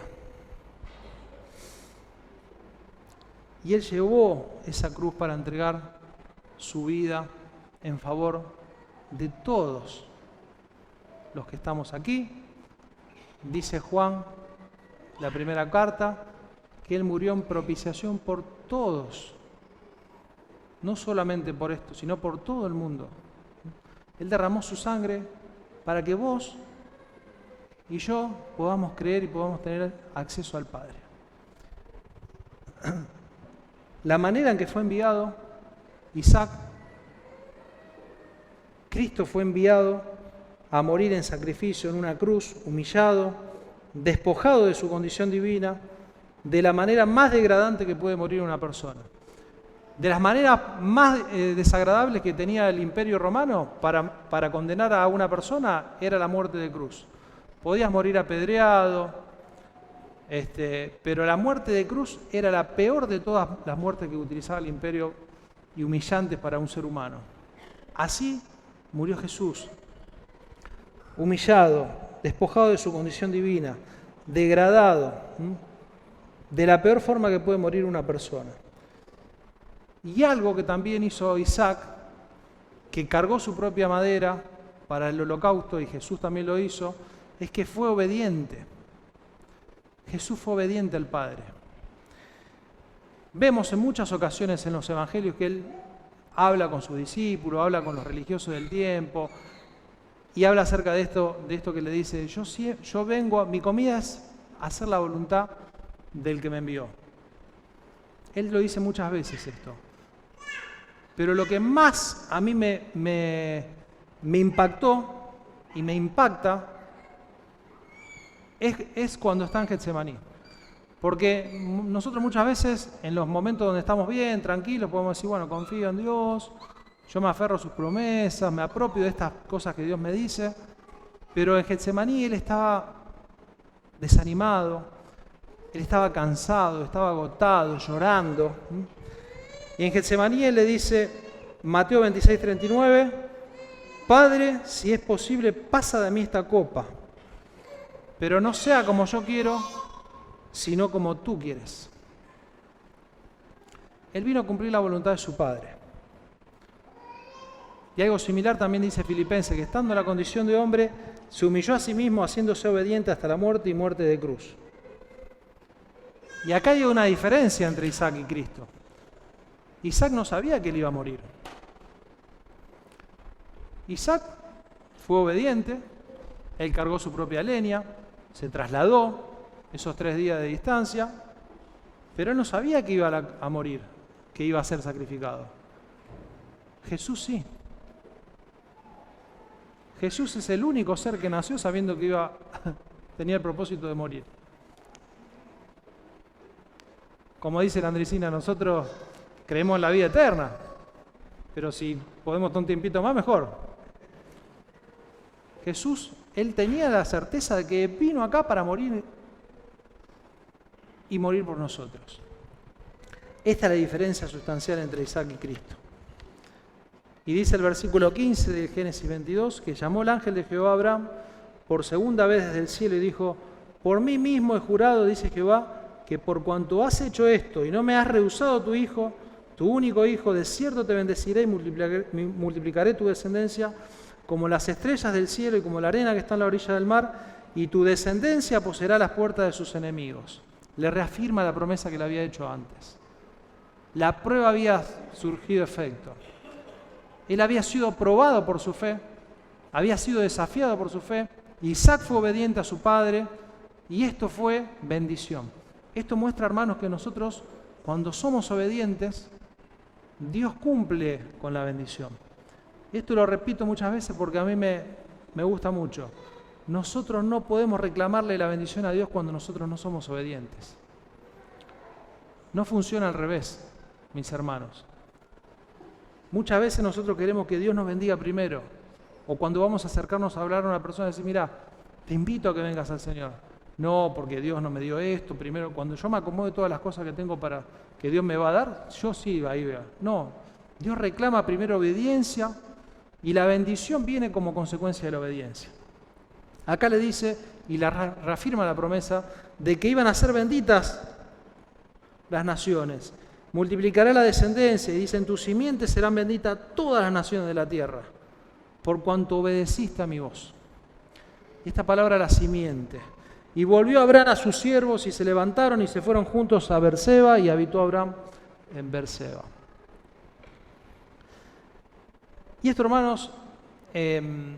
Y él llevó esa cruz para entregar su vida en favor de todos los que estamos aquí. Dice Juan, la primera carta, que él murió en propiciación por todos. No solamente por esto, sino por todo el mundo. Él derramó su sangre para que vos y yo podamos creer y podamos tener acceso al Padre. La manera en que fue enviado Isaac, Cristo fue enviado a morir en sacrificio en una cruz, humillado, despojado de su condición divina, de la manera más degradante que puede morir una persona. De las maneras más desagradables que tenía el Imperio Romano para condenar a una persona era la muerte de cruz. Podías morir apedreado, pero la muerte de cruz era la peor de todas las muertes que utilizaba el imperio y humillantes para un ser humano. Así murió Jesús, humillado, despojado de su condición divina, degradado, de la peor forma que puede morir una persona. Y algo que también hizo Isaac, que cargó su propia madera para el holocausto, y Jesús también lo hizo, es que fue obediente. Jesús fue obediente al Padre. Vemos en muchas ocasiones en los evangelios que Él habla con sus discípulos, habla con los religiosos del tiempo, y habla acerca de esto que le dice: yo vengo, mi comida es hacer la voluntad del que me envió. Él lo dice muchas veces esto. Pero lo que más a mí me impactó y me impacta es cuando está en Getsemaní. Porque nosotros muchas veces, en los momentos donde estamos bien, tranquilos, podemos decir, bueno, confío en Dios, yo me aferro a sus promesas, me apropio de estas cosas que Dios me dice. Pero en Getsemaní él estaba desanimado, él estaba cansado, estaba agotado, llorando. Y en Getsemaní él le dice, Mateo 26:39, Padre, si es posible, pasa de mí esta copa, pero no sea como yo quiero, sino como tú quieres. Él vino a cumplir la voluntad de su Padre. Y algo similar también dice Filipenses, que estando en la condición de hombre, se humilló a sí mismo haciéndose obediente hasta la muerte y muerte de cruz. Y acá hay una diferencia entre Isaac y Cristo. Isaac no sabía que él iba a morir. Isaac fue obediente, él cargó su propia leña, se trasladó esos 3 días de distancia, pero él no sabía que iba a morir, que iba a ser sacrificado. Jesús sí. Jesús es el único ser que nació sabiendo que tenía el propósito de morir. Como dice la Andresina, nosotros creemos en la vida eterna, pero si podemos estar un tiempito más, mejor. Jesús, él tenía la certeza de que vino acá para morir y morir por nosotros. Esta es la diferencia sustancial entre Isaac y Cristo. Y dice el versículo 15 de Génesis 22, que llamó el ángel de Jehová a Abraham por segunda vez desde el cielo y dijo, por mí mismo he jurado, dice Jehová, que por cuanto has hecho esto y no me has rehusado tu hijo, tu único hijo, de cierto te bendeciré y multiplicaré tu descendencia como las estrellas del cielo y como la arena que está en la orilla del mar, y tu descendencia poseerá las puertas de sus enemigos. Le reafirma la promesa que le había hecho antes. La prueba había surgido efecto. Él había sido probado por su fe, había sido desafiado por su fe. Isaac fue obediente a su padre y esto fue bendición. Esto muestra, hermanos, que nosotros, cuando somos obedientes, Dios cumple con la bendición. Esto lo repito muchas veces porque a mí me gusta mucho. Nosotros no podemos reclamarle la bendición a Dios cuando nosotros no somos obedientes. No funciona al revés, mis hermanos. Muchas veces nosotros queremos que Dios nos bendiga primero. O cuando vamos a acercarnos a hablar a una persona y decir, mira, te invito a que vengas al Señor. No, porque Dios no me dio esto. Primero, cuando yo me acomode todas las cosas que tengo para que Dios me va a dar, yo sí, ahí vea. No, Dios reclama primero obediencia y la bendición viene como consecuencia de la obediencia. Acá le dice, y la reafirma la promesa, de que iban a ser benditas las naciones. Multiplicará la descendencia, y dice, en tu simiente serán benditas todas las naciones de la tierra, por cuanto obedeciste a mi voz. Y esta palabra, la simiente. Y volvió Abraham a sus siervos, y se levantaron y se fueron juntos a Berseba, y habitó Abraham en Berseba. Y esto, hermanos, me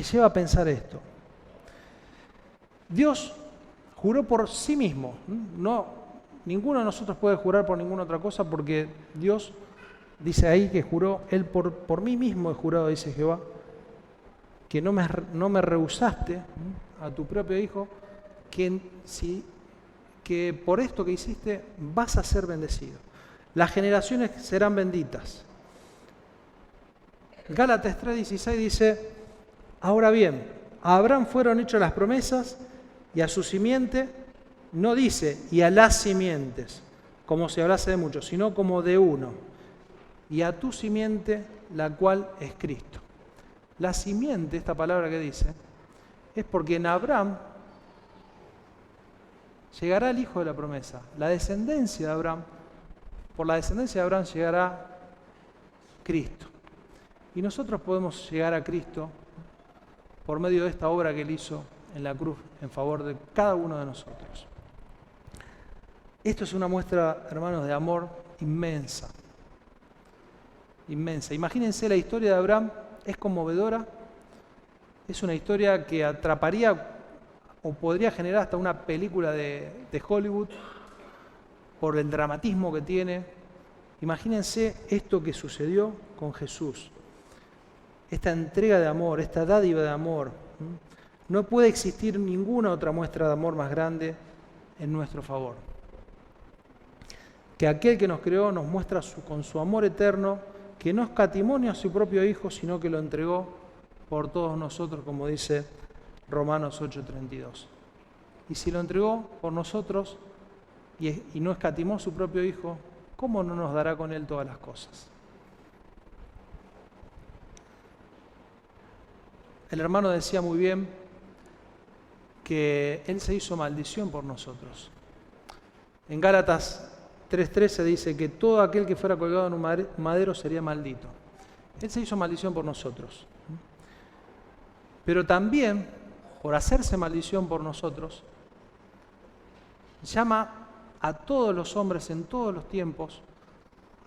lleva a pensar esto. Dios juró por sí mismo. Ninguno de nosotros puede jurar por ninguna otra cosa porque Dios dice ahí que juró, Él por mí mismo he jurado, dice Jehová, que no me rehusaste a tu propio hijo, que por esto que hiciste vas a ser bendecido. Las generaciones serán benditas. Gálatas 3:16 dice, ahora bien, a Abraham fueron hechas las promesas y a su simiente, no dice, y a las simientes, como si hablase de muchos, sino como de uno, y a tu simiente, la cual es Cristo. La simiente, esta palabra que dice, es porque en Abraham llegará el hijo de la promesa, la descendencia de Abraham, por la descendencia de Abraham llegará Cristo. Y nosotros podemos llegar a Cristo por medio de esta obra que Él hizo en la cruz en favor de cada uno de nosotros. Esto es una muestra, hermanos, de amor inmensa. Inmensa. Imagínense, la historia de Abraham es conmovedora. Es una historia que atraparía o podría generar hasta una película de Hollywood por el dramatismo que tiene, Imagínense esto que sucedió con Jesús. Esta entrega de amor, esta dádiva de amor. No puede existir ninguna otra muestra de amor más grande en nuestro favor. Que aquel que nos creó nos muestra con su amor eterno, que no escatimó ni a su propio Hijo, sino que lo entregó por todos nosotros, como dice Romanos 8:32. Y si lo entregó por nosotros y no escatimó a su propio Hijo, ¿cómo no nos dará con Él todas las cosas? El hermano decía muy bien que Él se hizo maldición por nosotros. En Gálatas 3:13 dice que todo aquel que fuera colgado en un madero sería maldito. Él se hizo maldición por nosotros. Pero también, por hacerse maldición por nosotros, llama a todos los hombres en todos los tiempos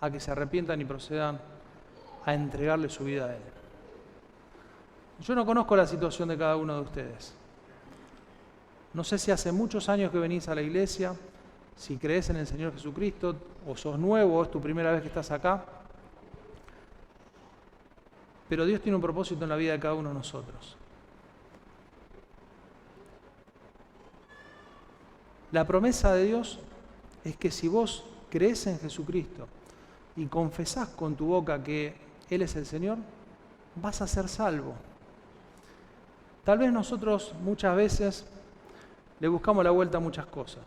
a que se arrepientan y procedan a entregarle su vida a Él. Yo no conozco la situación de cada uno de ustedes. No sé si hace muchos años que venís a la iglesia, si crees en el Señor Jesucristo, o sos nuevo, o es tu primera vez que estás acá. Pero Dios tiene un propósito en la vida de cada uno de nosotros. La promesa de Dios es que si vos crees en Jesucristo y confesás con tu boca que Él es el Señor, vas a ser salvo. Tal vez nosotros muchas veces le buscamos la vuelta a muchas cosas.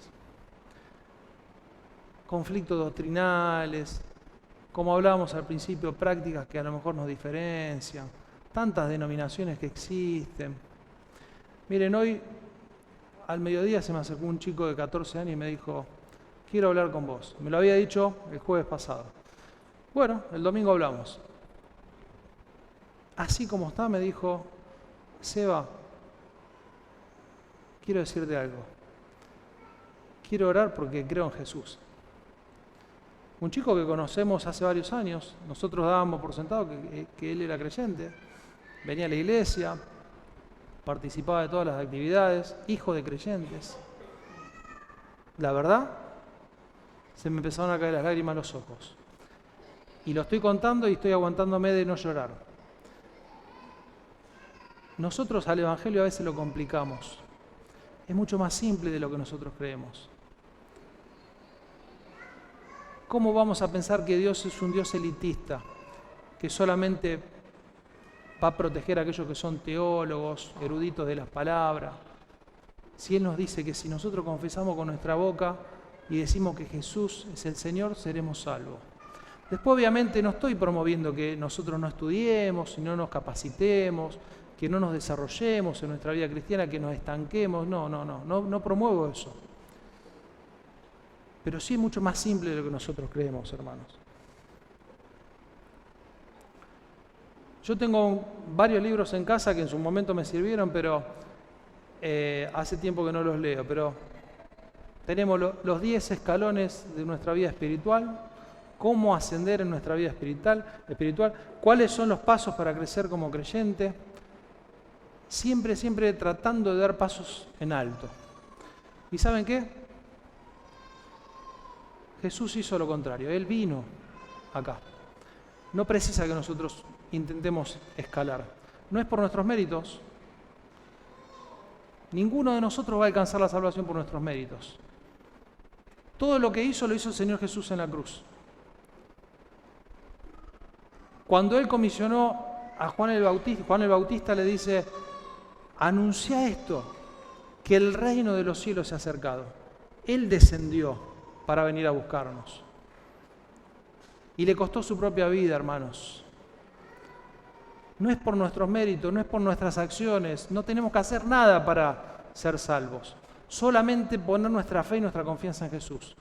Conflictos doctrinales, como hablábamos al principio, prácticas que a lo mejor nos diferencian, tantas denominaciones que existen. Miren, hoy al mediodía se me acercó un chico de 14 años y me dijo, quiero hablar con vos. Me lo había dicho el jueves pasado. Bueno, el domingo hablamos. Así como está, me dijo, Seba, quiero decirte algo. Quiero orar porque creo en Jesús. Un chico que conocemos hace varios años, nosotros dábamos por sentado que él era creyente, venía a la iglesia, participaba de todas las actividades, hijo de creyentes. La verdad, se me empezaron a caer las lágrimas a los ojos. Y lo estoy contando y estoy aguantándome de no llorar. Nosotros al Evangelio a veces lo complicamos. Es mucho más simple de lo que nosotros creemos. ¿Cómo vamos a pensar que Dios es un Dios elitista, que solamente va a proteger a aquellos que son teólogos, eruditos de las palabras? Si Él nos dice que si nosotros confesamos con nuestra boca y decimos que Jesús es el Señor, seremos salvos. Después, obviamente, no estoy promoviendo que nosotros no estudiemos, no nos capacitemos, que no nos desarrollemos en nuestra vida cristiana, que nos estanquemos. No promuevo eso. Pero sí es mucho más simple de lo que nosotros creemos, hermanos. Yo tengo varios libros en casa que en su momento me sirvieron, pero hace tiempo que no los leo. Pero tenemos los 10 escalones de nuestra vida espiritual, cómo ascender en nuestra vida espiritual, cuáles son los pasos para crecer como creyente, siempre tratando de dar pasos en alto. ¿Y saben qué? Jesús hizo lo contrario, Él vino acá. No precisa que nosotros intentemos escalar. No es por nuestros méritos. Ninguno de nosotros va a alcanzar la salvación por nuestros méritos. Todo lo que hizo, lo hizo el Señor Jesús en la cruz. Cuando Él comisionó a Juan el Bautista le dice, anuncia esto, que el reino de los cielos se ha acercado. Él descendió para venir a buscarnos. Y le costó su propia vida, hermanos. No es por nuestros méritos, no es por nuestras acciones, no tenemos que hacer nada para ser salvos. Solamente poner nuestra fe y nuestra confianza en Jesús.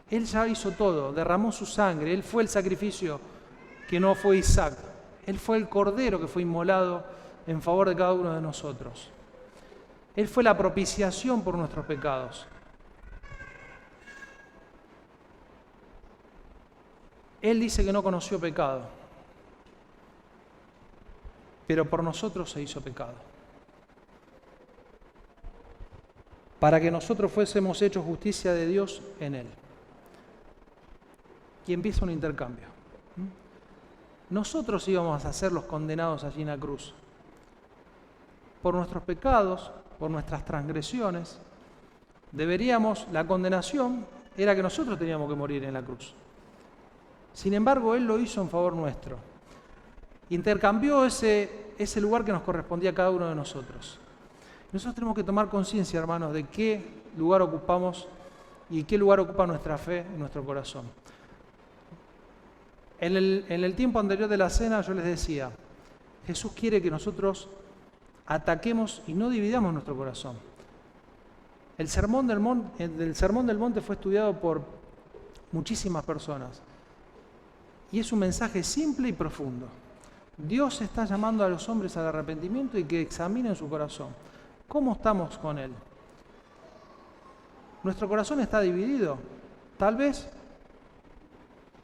Él ya hizo todo, derramó su sangre, Él fue el sacrificio que no fue Isaac. Él fue el cordero que fue inmolado en favor de cada uno de nosotros. Él fue la propiciación por nuestros pecados. Él dice que no conoció pecado, pero por nosotros se hizo pecado. Para que nosotros fuésemos hechos justicia de Dios en Él. y empieza un intercambio. Nosotros íbamos a ser los condenados allí en la cruz. Por nuestros pecados, por nuestras transgresiones, la condenación era que nosotros teníamos que morir en la cruz. Sin embargo, Él lo hizo en favor nuestro. Intercambió ese lugar que nos correspondía a cada uno de nosotros. Nosotros tenemos que tomar conciencia, hermanos, de qué lugar ocupamos y qué lugar ocupa nuestra fe en nuestro corazón. En el tiempo anterior de la cena yo les decía, Jesús quiere que nosotros ataquemos y no dividamos nuestro corazón. El Sermón del Monte fue estudiado por muchísimas personas y es un mensaje simple y profundo. Dios está llamando a los hombres al arrepentimiento y que examinen su corazón. ¿Cómo estamos con Él? ¿Nuestro corazón está dividido? Tal vez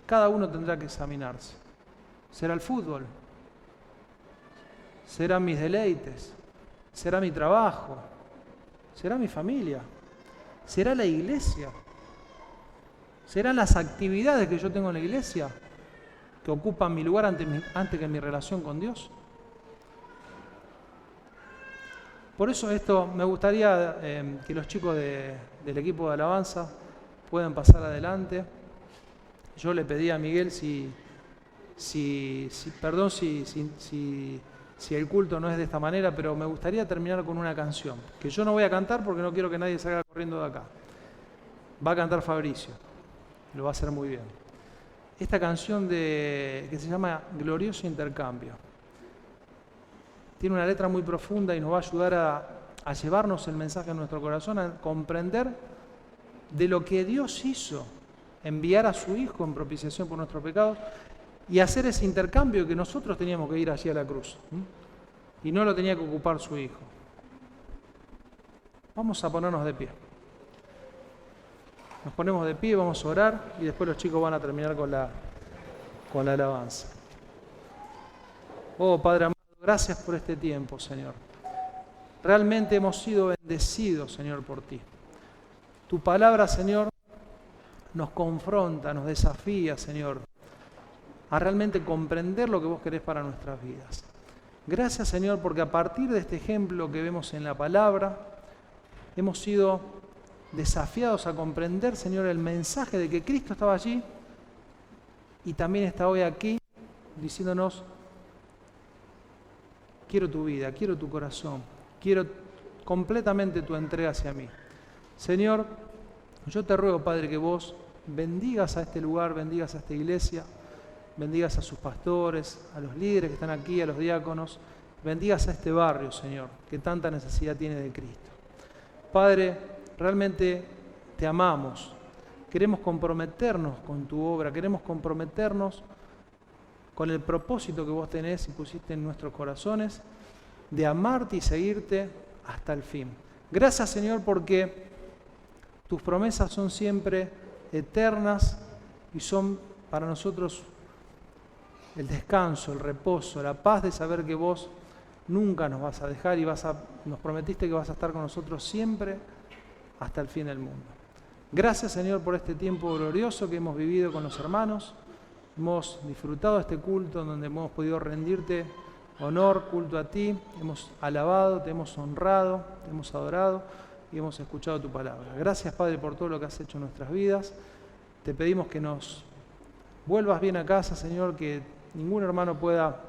cada uno tendrá que examinarse. ¿Será el fútbol? ¿Serán mis deleites? ¿Será mi trabajo? ¿Será mi familia? ¿Será la iglesia? ¿Serán las actividades que yo tengo en la iglesia que ocupan mi lugar antes que mi relación con Dios? Por eso me gustaría que los chicos del equipo de alabanza puedan pasar adelante. Yo le pedí a Miguel si el culto no es de esta manera, pero me gustaría terminar con una canción, que yo no voy a cantar porque no quiero que nadie salga corriendo de acá. Va a cantar Fabricio, lo va a hacer muy bien. Esta canción que se llama Glorioso Intercambio. Tiene una letra muy profunda y nos va a ayudar a llevarnos el mensaje en nuestro corazón, a comprender de lo que Dios hizo, enviar a su Hijo en propiciación por nuestros pecados y hacer ese intercambio que nosotros teníamos que ir allí a la cruz. Y no lo tenía que ocupar su Hijo. Vamos a ponernos de pie. Nos ponemos de pie, vamos a orar y después los chicos van a terminar con la alabanza. Oh Padre amado, gracias por este tiempo, Señor. Realmente hemos sido bendecidos, Señor, por ti. Tu palabra, Señor, nos confronta, nos desafía, Señor, a realmente comprender lo que vos querés para nuestras vidas. Gracias, Señor, porque a partir de este ejemplo que vemos en la palabra, hemos sido desafiados a comprender, Señor, el mensaje de que Cristo estaba allí y también está hoy aquí diciéndonos: quiero tu vida, quiero tu corazón, quiero completamente tu entrega hacia mí. Señor, yo te ruego, Padre, que vos bendigas a este lugar, bendigas a esta iglesia, bendigas a sus pastores, a los líderes que están aquí, a los diáconos, bendigas a este barrio, Señor, que tanta necesidad tiene de Cristo. Padre, realmente te amamos, queremos comprometernos con tu obra, queremos comprometernos con el propósito que vos tenés y pusiste en nuestros corazones, de amarte y seguirte hasta el fin. Gracias, Señor, porque tus promesas son siempre eternas y son para nosotros el descanso, el reposo, la paz de saber que vos nunca nos vas a dejar y nos prometiste que vas a estar con nosotros siempre hasta el fin del mundo. Gracias, Señor, por este tiempo glorioso que hemos vivido con los hermanos. Hemos disfrutado este culto en donde hemos podido rendirte honor, culto a ti. Hemos alabado, te hemos honrado, te hemos adorado y hemos escuchado tu palabra. Gracias, Padre, por todo lo que has hecho en nuestras vidas. Te pedimos que nos vuelvas bien a casa, Señor, que ningún hermano pueda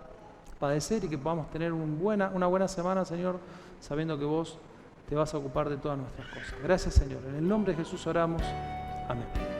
padecer y que podamos tener una buena semana, Señor, sabiendo que vos te vas a ocupar de todas nuestras cosas. Gracias, Señor. En el nombre de Jesús oramos. Amén.